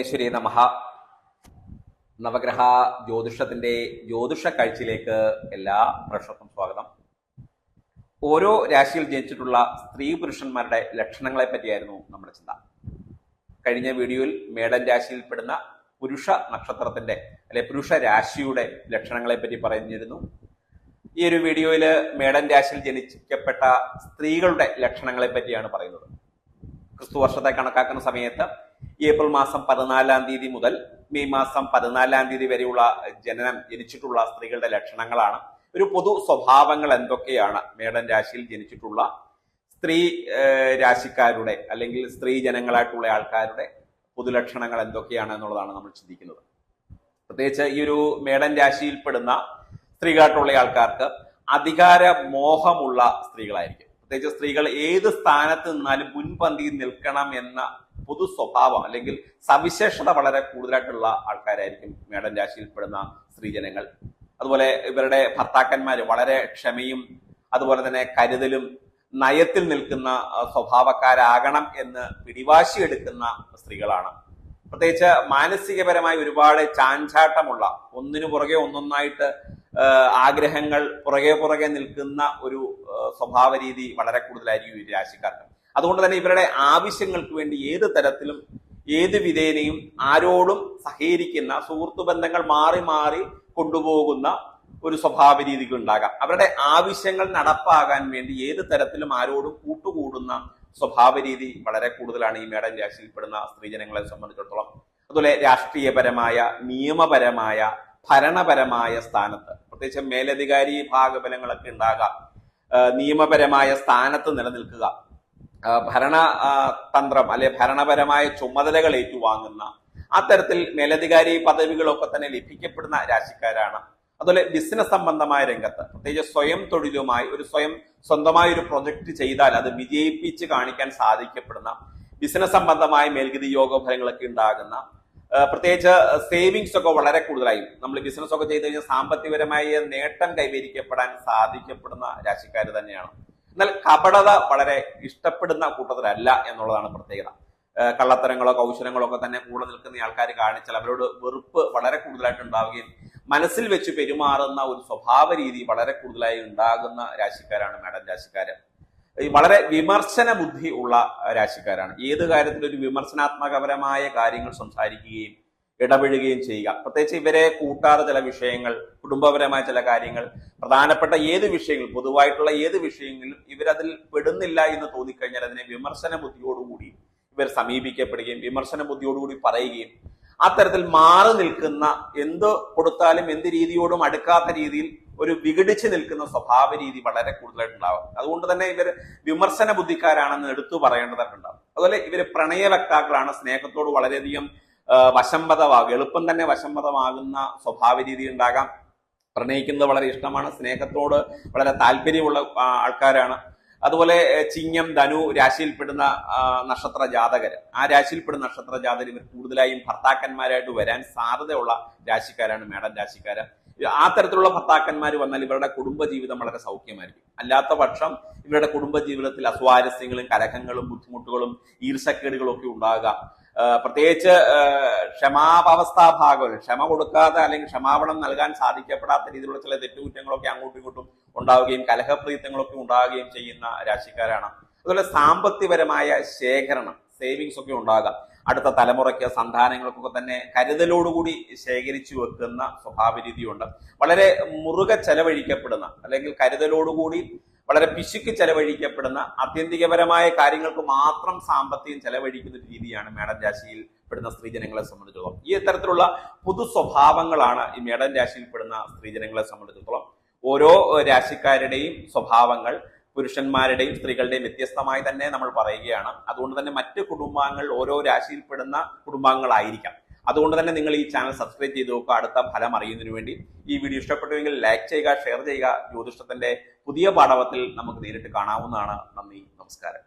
പരമേശ്വരി നമഃ. നവഗ്രഹ ജ്യോതിഷത്തിന്റെ ജ്യോതിഷ കാഴ്ചയിലേക്ക് എല്ലാ പ്രേക്ഷകർക്കും സ്വാഗതം. ഓരോ രാശിയിൽ ജനിച്ചിട്ടുള്ള സ്ത്രീ പുരുഷന്മാരുടെ ലക്ഷണങ്ങളെ പറ്റിയായിരുന്നു നമ്മുടെ ചിന്ത. കഴിഞ്ഞ വീഡിയോയിൽ മേടൻ രാശിയിൽപ്പെടുന്ന പുരുഷ നക്ഷത്രത്തിന്റെ പുരുഷ രാശിയുടെ ലക്ഷണങ്ങളെ പറ്റി പറഞ്ഞിരുന്നു. ഈ ഒരു വീഡിയോയിൽ മേടൻ രാശിയിൽ ജനിക്കപ്പെട്ട സ്ത്രീകളുടെ ലക്ഷണങ്ങളെ പറ്റിയാണ് പറയുന്നത്. ക്രിസ്തു വർഷത്തെ കണക്കാക്കുന്ന സമയത്ത് ഏപ്രിൽ മാസം 14-ാം തീയതി മുതൽ മെയ് മാസം 14-ാം തീയതി വരെയുള്ള ജനിച്ചിട്ടുള്ള സ്ത്രീകളുടെ ലക്ഷണങ്ങളാണ്. ഒരു പൊതു സ്വഭാവങ്ങൾ എന്തൊക്കെയാണ് മേടൻ രാശിയിൽ ജനിച്ചിട്ടുള്ള സ്ത്രീ രാശിക്കാരുടെ അല്ലെങ്കിൽ സ്ത്രീ ജനങ്ങളായിട്ടുള്ള ആൾക്കാരുടെ പൊതുലക്ഷണങ്ങൾ എന്തൊക്കെയാണ് എന്നുള്ളതാണ് നമ്മൾ ചിന്തിക്കുന്നത്. പ്രത്യേകിച്ച് ഈ ഒരു മേടൻ രാശിയിൽപ്പെടുന്ന സ്ത്രീകളായിട്ടുള്ള ആൾക്കാർക്ക് അധികാര മോഹമുള്ള സ്ത്രീകളായിരിക്കും. പ്രത്യേകിച്ച് സ്ത്രീകൾ ഏത് സ്ഥാനത്ത് നിന്നാലും മുൻപന്തിയിൽ നിൽക്കണം എന്ന പൊതു സ്വഭാവം അല്ലെങ്കിൽ സവിശേഷത വളരെ കൂടുതലായിട്ടുള്ള ആൾക്കാരായിരിക്കും മേടൻ രാശിയിൽപ്പെടുന്ന സ്ത്രീജനങ്ങൾ. അതുപോലെ ഇവരുടെ ഭർത്താക്കന്മാര് വളരെ ക്ഷമയും അതുപോലെ തന്നെ കരുതലും നയത്തിൽ നിൽക്കുന്ന സ്വഭാവക്കാരാകണം എന്ന് പിടിവാശിയെടുക്കുന്ന സ്ത്രീകളാണ്. പ്രത്യേകിച്ച് മാനസികപരമായി ഒരുപാട് ചാഞ്ചാട്ടമുള്ള ഒന്നിനു പുറകെ ഒന്നൊന്നായിട്ട് ആഗ്രഹങ്ങൾ പുറകെ നിൽക്കുന്ന ഒരു സ്വഭാവ രീതി വളരെ കൂടുതലായിരിക്കും ഈ രാശിക്കാർക്ക്. അതുകൊണ്ട് തന്നെ ഇവരുടെ ആവശ്യങ്ങൾക്ക് വേണ്ടി ഏത് തരത്തിലും ഏത് വിധേനയും ആരോടും സഹകരിക്കുന്ന സുഹൃത്തു ബന്ധങ്ങൾ മാറി മാറി കൊണ്ടുപോകുന്ന ഒരു സ്വഭാവ രീതികൾ ഉണ്ടാകാം. അവരുടെ ആവശ്യങ്ങൾ നടപ്പാകാൻ വേണ്ടി ഏത് തരത്തിലും ആരോടും കൂട്ടുകൂടുന്ന സ്വഭാവ രീതി വളരെ കൂടുതലാണ് ഈ മേടൻ രാശിയിൽപ്പെടുന്ന സ്ത്രീജനങ്ങളെ സംബന്ധിച്ചിടത്തോളം. അതുപോലെ രാഷ്ട്രീയപരമായ നിയമപരമായ ഭരണപരമായ സ്ഥാനത്ത് പ്രത്യേകിച്ച് മേലധികാരി ഭാഗബലങ്ങളൊക്കെ ഉണ്ടാകാം. നിയമപരമായ സ്ഥാനത്ത് നിലനിൽക്കുക, ഭരണതന്ത്രം ഭരണപരമായ ചുമതലകൾ ഏറ്റുവാങ്ങുന്ന അത്തരത്തിൽ മേലധികാരി പദവികളൊക്കെ തന്നെ ലഭിക്കപ്പെടുന്ന രാശിക്കാരാണ്. അതുപോലെ ബിസിനസ് സംബന്ധമായ രംഗത്ത് പ്രത്യേകിച്ച് സ്വയം തൊഴിലുമായി സ്വന്തമായ ഒരു പ്രൊജക്ട് ചെയ്താൽ അത് വിജയിപ്പിച്ച് കാണിക്കാൻ സാധിക്കപ്പെടുന്ന ബിസിനസ് സംബന്ധമായ മേൽഗതി യോഗഫലങ്ങളൊക്കെ ഉണ്ടാകുന്ന, പ്രത്യേകിച്ച് സേവിങ്സ് ഒക്കെ വളരെ കൂടുതലായി നമ്മൾ ബിസിനസ് ഒക്കെ ചെയ്ത് കഴിഞ്ഞാൽ സാമ്പത്തികപരമായ നേട്ടം കൈവരിക്കപ്പെടാൻ സാധിക്കപ്പെടുന്ന രാശിക്കാർ തന്നെയാണ്. എന്നാൽ കപടത വളരെ ഇഷ്ടപ്പെടുന്ന കൂട്ടത്തിലല്ല എന്നുള്ളതാണ് പ്രത്യേകത. കള്ളത്തരങ്ങളോ കൗശലങ്ങളോ ഒക്കെ തന്നെ കൂടെ നിൽക്കുന്ന ആൾക്കാർ കാണിച്ചാൽ അവരോട് വെറുപ്പ് വളരെ കൂടുതലായിട്ട് ഉണ്ടാവുകയും മനസ്സിൽ വെച്ച് പെരുമാറുന്ന ഒരു സ്വഭാവ രീതി വളരെ കൂടുതലായി ഉണ്ടാകുന്ന രാശിക്കാരാണ് മേടൻ രാശിക്കാര്. വളരെ വിമർശന ബുദ്ധി ഉള്ള രാശിക്കാരാണ്. ഏത് കാര്യത്തിലും ഒരു വിമർശനാത്മകപരമായ കാര്യങ്ങൾ സംസാരിക്കുകയും ഇടപെടുകയും ചെയ്യുക. പ്രത്യേകിച്ച് ഇവരെ കൂട്ടാതെ ചില വിഷയങ്ങൾ, കുടുംബപരമായ ചില കാര്യങ്ങൾ, പ്രധാനപ്പെട്ട ഏത് വിഷയങ്ങൾ, പൊതുവായിട്ടുള്ള ഏത് വിഷയങ്ങളിലും ഇവരതിൽ പെടുന്നില്ല എന്ന് തോന്നിക്കഴിഞ്ഞാൽ അതിനെ വിമർശന ബുദ്ധിയോടുകൂടി ഇവർ സമീപിക്കപ്പെടുകയും വിമർശന ബുദ്ധിയോടുകൂടി പറയുകയും അത്തരത്തിൽ മാറി നിൽക്കുന്ന, എന്ത് കൊടുത്താലും എന്ത് രീതിയോടും അടുക്കാത്ത രീതിയിൽ ഒരു വിഘടിച്ച് നിൽക്കുന്ന സ്വഭാവ രീതി വളരെ കൂടുതലായിട്ടുണ്ടാവും. അതുകൊണ്ട് തന്നെ ഇവർ വിമർശന ബുദ്ധിക്കാരാണെന്ന് എടുത്തു പറയേണ്ടതായിട്ടുണ്ടാവും. അതുപോലെ ഇവർ പ്രണയ വക്താക്കളാണ്. സ്നേഹത്തോട് വളരെയധികം വശംവദമാകും, എളുപ്പം തന്നെ വശംവദമാകുന്ന സ്വഭാവ രീതി ഉണ്ടാകാം. പ്രണയിക്കുന്നത് വളരെ ഇഷ്ടമാണ്, സ്നേഹത്തോട് വളരെ താല്പര്യമുള്ള ആൾക്കാരാണ്. അതുപോലെ ചിങ്ങം ധനു രാശിയിൽപ്പെടുന്ന നക്ഷത്ര ജാതകർ, ആ രാശിയിൽപ്പെടുന്ന നക്ഷത്ര ജാതകർ ഇവർ കൂടുതലായും ഭർത്താക്കന്മാരായിട്ട് വരാൻ സാധ്യതയുള്ള രാശിക്കാരാണ് മേടൻ രാശിക്കാര്. ആ തരത്തിലുള്ള ഭർത്താക്കന്മാർ വന്നാൽ ഇവരുടെ കുടുംബജീവിതം വളരെ സൗഖ്യമായിരിക്കും. അല്ലാത്ത പക്ഷം ഇവരുടെ കുടുംബജീവിതത്തിൽ അസ്വാരസ്യങ്ങളും കലഹങ്ങളും ബുദ്ധിമുട്ടുകളും ഈർഷക്കേടുകളും ഒക്കെ ഉണ്ടാകാം. പ്രത്യേകിച്ച് ക്ഷമാവസ്ഥാഭാഗം, ക്ഷമ കൊടുക്കാതെ അല്ലെങ്കിൽ ക്ഷമാപണം നൽകാൻ സാധിക്കപ്പെടാത്ത രീതിയിലുള്ള ചില തെറ്റുകുറ്റങ്ങളൊക്കെ അങ്ങോട്ടും ഇങ്ങോട്ടും ഉണ്ടാവുകയും കലഹപ്രീതങ്ങളൊക്കെ ഉണ്ടാവുകയും ചെയ്യുന്ന രാശിക്കാരാണ്. അതുപോലെ സാമ്പത്തികപരമായ ശേഖരണം, സേവിങ്സ് ഒക്കെ ഉണ്ടാകാം. അടുത്ത തലമുറയ്ക്ക് സന്താനങ്ങൾക്കൊക്കെ തന്നെ കരുതലോടുകൂടി ശേഖരിച്ചു വെക്കുന്ന സ്വഭാവ രീതിയുണ്ട്. വളരെ മുറുകെ ചെലവഴിക്കപ്പെടുന്ന അല്ലെങ്കിൽ കരുതലോടുകൂടി വളരെ പിശുക്ക് ചെലവഴിക്കപ്പെടുന്ന, ആത്യന്തികപരമായ കാര്യങ്ങൾക്ക് മാത്രം സാമ്പത്തികം ചെലവഴിക്കുന്ന രീതിയാണ് മേടൻ രാശിയിൽ പെടുന്ന സ്ത്രീജനങ്ങളെ സംബന്ധിച്ചിടത്തോളം. ഈ തരത്തിലുള്ള പൊതു സ്വഭാവങ്ങളാണ് ഈ മേടൻ രാശിയിൽപ്പെടുന്ന സ്ത്രീജനങ്ങളെ സംബന്ധിച്ചിടത്തോളം. ഓരോ രാശിക്കാരുടെയും സ്വഭാവങ്ങൾ പുരുഷന്മാരുടെയും സ്ത്രീകളുടെയും വ്യത്യസ്തമായി തന്നെ നമ്മൾ പറയുകയാണ്. അതുകൊണ്ട് തന്നെ മറ്റ് കുടുംബാംഗങ്ങൾ ഓരോ രാശിയിൽപ്പെടുന്ന കുടുംബാംഗങ്ങളായിരിക്കാം. അതുകൊണ്ട് തന്നെ നിങ്ങൾ ഈ ചാനൽ സബ്സ്ക്രൈബ് ചെയ്ത് നോക്കുക, അടുത്ത ഫലം അറിയുന്നതിന് വേണ്ടി. ഈ വീഡിയോ ഇഷ്ടപ്പെട്ടുവെങ്കിൽ ലൈക്ക് ചെയ്യുക, ഷെയർ ചെയ്യുക. ജ്യോതിഷത്തിന്റെ പുതിയ പാഠവത്തിൽ നമുക്ക് നേരിട്ട് കാണാവുന്നതാണ്. നന്ദി, നമസ്കാരം.